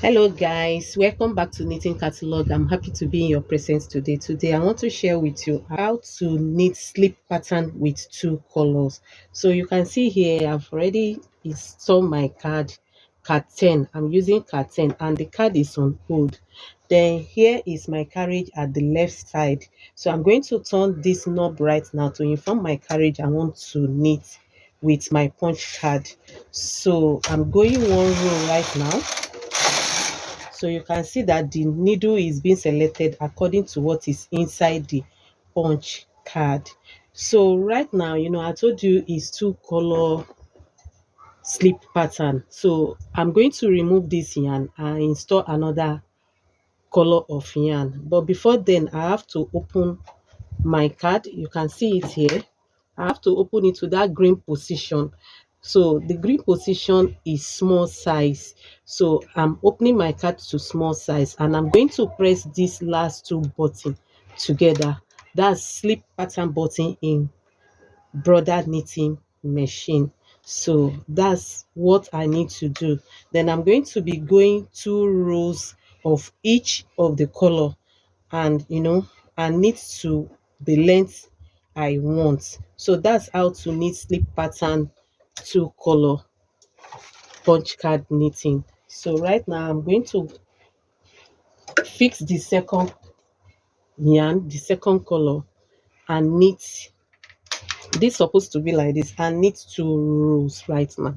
Hello guys, welcome back to Knitting Catalog. I'm happy to be in your presence today. Today I want to share with you how to knit slip pattern with two colors. So you can see here I've already installed my card 10. I'm using card 10 and the card is on hold. Then here is my carriage at the left side. So I'm going to turn this knob right now to inform my carriage I want to knit with my punch card. So I'm going one row right now. So you can see that the needle is being selected according to what is inside the punch card. So right now, I told you is two color slip pattern. So I'm going to remove this yarn and install another color of yarn. But before then, I have to open my card. You can see it here. I have to open it to that green position. So the green position is small size. So I'm opening my card to small size and I'm going to press these last two buttons together. That's slip pattern button in brother knitting machine. So that's what I need to do. Then I'm going to be going two rows of each of the color and and knit to the length I want. So that's how to knit slip pattern two color punch card knitting. So right now I'm going to fix the second yarn, the second color, and knit. This supposed to be like this and knit two rows right now.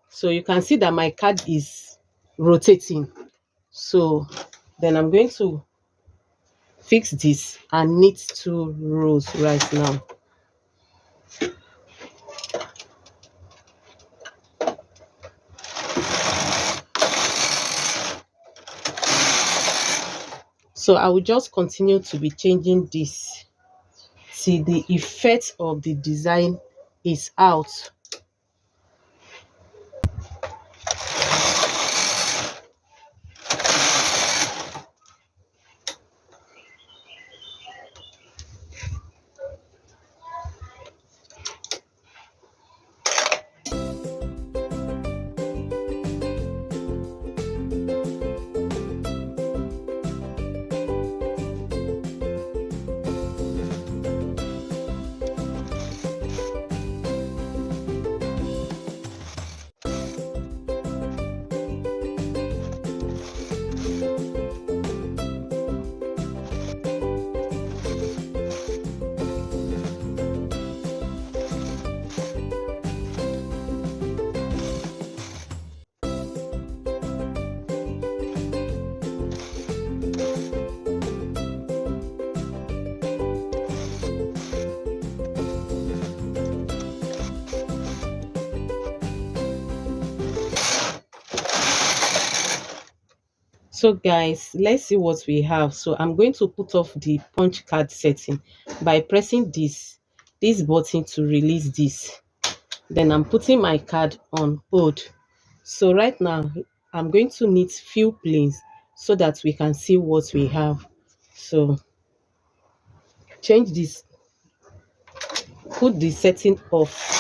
So you can see that my card is rotating. So then I'm going to fix this and knit two rows right now. So I will just continue to be changing this till the effect of the design is out. So guys, let's see what we have. So I'm going to put off the punch card setting by pressing this button to release this. Then I'm putting my card on hold. So right now I'm going to knit few planes so that we can see what we have. So change this, put the setting off.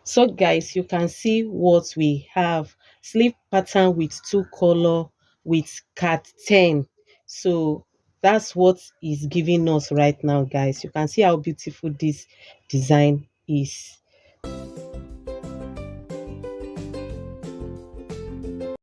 So guys, you can see what we have. Sleeve pattern with two color with cat 10. So that's what is giving us right now, guys. You can see how beautiful this design is.